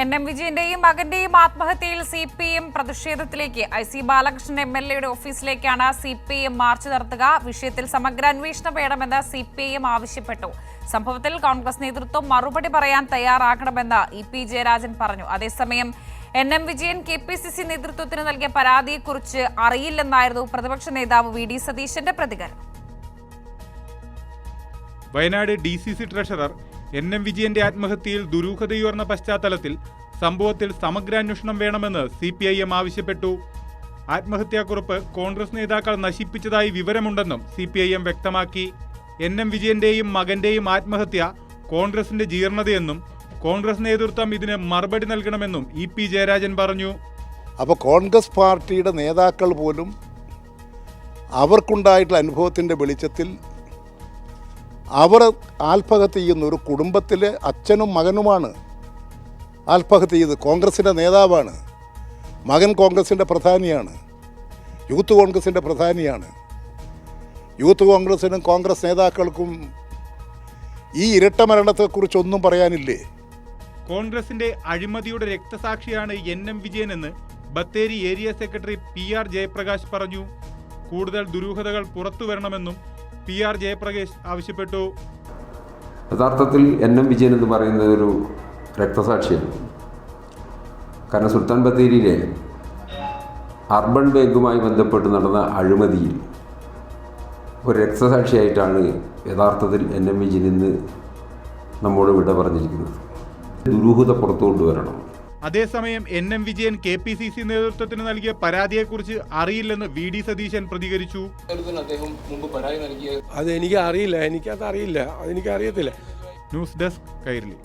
എൻ.എം. വിജയന്റെയും മകന്റെയും ആത്മഹത്യയിൽ CPM പ്രതിഷേധത്തിലേക്ക് IC Balakrishnan MLA ഓഫീസിലേക്കാണ് CPM March നടത്തുക. വിഷയത്തിൽ സമഗ്ര അന്വേഷണം വേണമെന്ന് CPM ആവശ്യപ്പെട്ടു. സംഭവത്തിൽ കോൺഗ്രസ് നേതൃത്വം മറുപടി പറയാൻ തയ്യാറാകണമെന്ന് EP ജയരാജൻ പറഞ്ഞു. അതേസമയം എൻ.എം. വിജയൻ KPCC നേതൃത്വത്തിന് നൽകിയ പരാതിയെക്കുറിച്ച് അറിയില്ലെന്നായിരുന്നു പ്രതിപക്ഷ നേതാവ് VD സതീശന്റെ പ്രതികരണം. Wayanad DCC treasurer N M. വിജയന്റെ ആത്മഹത്യയിൽ ദുരൂഹതയുയർന്ന പശ്ചാത്തലത്തിൽ സംഭവത്തിൽ സമഗ്രാന്വേഷണം വേണമെന്ന് CPIM ആവശ്യപ്പെട്ടു. ആത്മഹത്യാക്കുറിപ്പ് കോൺഗ്രസ് നേതാക്കൾ നശിപ്പിച്ചതായി വിവരമുണ്ടെന്നും CPIM വ്യക്തമാക്കി. എൻ.എം. വിജയന്റെയും മകന്റെയും ആത്മഹത്യ കോൺഗ്രസിന്റെ ജീർണതയെന്നും കോൺഗ്രസ് നേതൃത്വം ഇതിന് മറുപടി നൽകണമെന്നും EP ജയരാജൻ പറഞ്ഞു. അപ്പോൾ കോൺഗ്രസ് പാർട്ടിയുടെ നേതാക്കൾ പോലും അവർക്കുണ്ടായിട്ടുള്ള അനുഭവത്തിൻ്റെ വെളിച്ചത്തിൽ അവർ ആത്മഹത്യ ചെയ്യുന്ന ഒരു കുടുംബത്തിലെ അച്ഛനും മകനുമാണ് ആത്മഹത്യ ചെയ്ത്. കോൺഗ്രസിൻ്റെ നേതാവാണ്, മകൻ കോൺഗ്രസിൻ്റെ പ്രധാനിയാണ്, യൂത്ത് കോൺഗ്രസിൻ്റെ പ്രധാനിയാണ്. യൂത്ത് കോൺഗ്രസിനും കോൺഗ്രസ് നേതാക്കൾക്കും ഈ ഇരട്ട മരണത്തെക്കുറിച്ചൊന്നും പറയാനില്ലേ? കോൺഗ്രസിന്റെ അഴിമതിയുടെ രക്തസാക്ഷിയാണ് എൻ.എം. വിജയനെന്ന് Bathery area secretary PR Jayaprakash പറഞ്ഞു. കൂടുതൽ ദുരൂഹതകൾ പുറത്തുവരണമെന്നും PR ജയപ്രകാശ് ആവശ്യപ്പെട്ടു. യഥാർത്ഥത്തിൽ എൻ.എം. വിജയൻ എന്ന് പറയുന്നത് ഒരു രക്തസാക്ഷിയാണ്. കാരണം സുൽത്താൻ ബത്തേരിയിലെ അർബൻ ബാങ്കുമായി ബന്ധപ്പെട്ട് നടന്ന അഴിമതിയിൽ ഒരു രക്തസാക്ഷിയായിട്ടാണ് യഥാർത്ഥത്തിൽ എൻ.എം. വിജയൻ ഇന്ന് നമ്മോട് വിട പറഞ്ഞിരിക്കുന്നത്. ദുരൂഹത പുറത്തു കൊണ്ടുവരണം. അതേസമയം എൻ.എം. വിജയൻ KPCC നേതൃത്വത്തിന് നൽകിയ പരാതിയെക്കുറിച്ച് അറിയില്ലെന്ന് VD സതീശൻ പ്രതികരിച്ചു. അതെനിക്ക് അറിയില്ല, അതെനിക്ക് അറിയത്തില്ല. News desk Kairali.